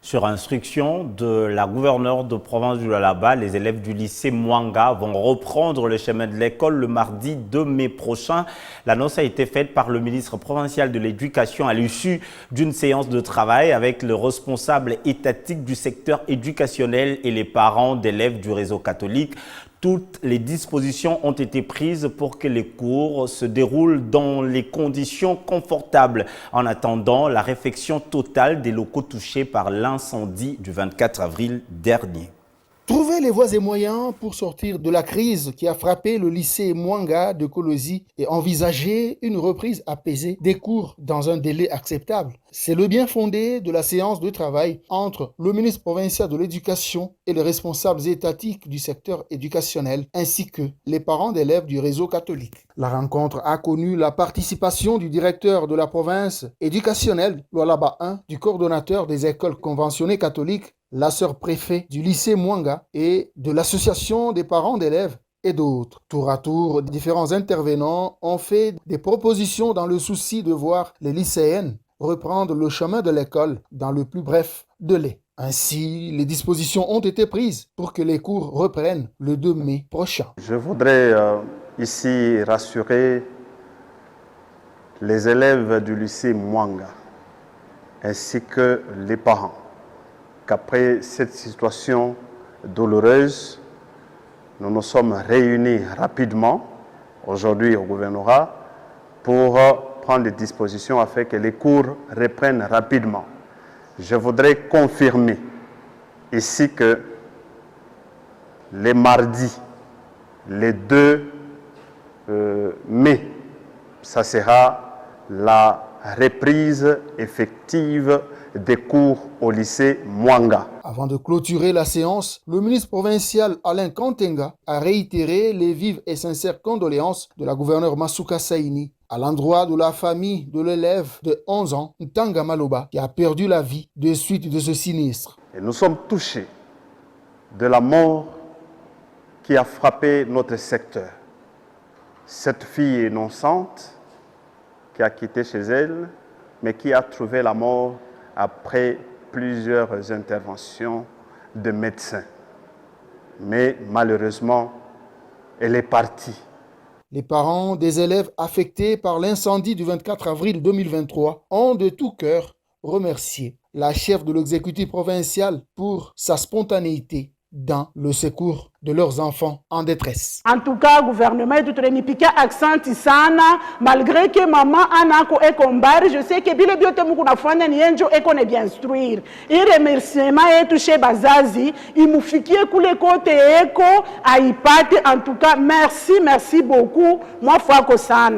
Sur instruction de la gouverneure de province du Lualaba, les élèves du lycée Mwanga vont reprendre le chemin de l'école le mardi 2 mai prochain. L'annonce a été faite par le ministre provincial de l'Éducation à l'issue d'une séance de travail avec le responsable étatique du secteur éducationnel et les parents d'élèves du réseau catholique. Toutes les dispositions ont été prises pour que les cours se déroulent dans les conditions confortables en attendant la réfection totale des locaux touchés par l'incendie du 24 avril dernier. Trouver les voies et moyens pour sortir de la crise qui a frappé le lycée Mwanga de Kolosi et envisager une reprise apaisée des cours dans un délai acceptable. C'est le bien fondé de la séance de travail entre le ministre provincial de l'Éducation et les responsables étatiques du secteur éducationnel, ainsi que les parents d'élèves du réseau catholique. La rencontre a connu la participation du directeur de la province éducationnelle, Lualaba 1, du coordonnateur des écoles conventionnées catholiques, la sœur préfet du lycée Mwanga et de l'association des parents d'élèves et d'autres. Tour à tour, différents intervenants ont fait des propositions dans le souci de voir les lycéennes reprendre le chemin de l'école dans le plus bref délai. Ainsi, les dispositions ont été prises pour que les cours reprennent le 2 mai prochain. Je voudrais ici rassurer les élèves du lycée Mwanga ainsi que les parents qu'après cette situation douloureuse, nous nous sommes réunis rapidement aujourd'hui au gouvernorat pour prendre des dispositions afin que les cours reprennent rapidement. Je voudrais confirmer ici que les mardis, les 2 mai, ça sera la reprise effective des cours au lycée Mwanga. Avant de clôturer la séance, le ministre provincial Alain Kantenga a réitéré les vives et sincères condoléances de la gouverneure Masuka Saini à l'endroit de la famille de l'élève de 11 ans, Ntanga Maloba, qui a perdu la vie de suite de ce sinistre. Et nous sommes touchés de la mort qui a frappé notre secteur. Cette fille innocente qui a quitté chez elle, mais qui a trouvé la mort après plusieurs interventions de médecins. Mais malheureusement, elle est partie. Les parents des élèves affectés par l'incendie du 24 avril 2023 ont de tout cœur remercié la chef de l'exécutif provincial pour sa spontanéité dans le secours de leurs enfants en détresse. En tout cas, gouvernement est tout remipika accent sana malgré que maman anako e kombari, je sais que bile biote muku na fanya ni enjo eko ne bien instruire. Et remerciement est touché bazazi, imufikie kule kote eko aipate. En tout cas, merci beaucoup. Moi fois ko sana.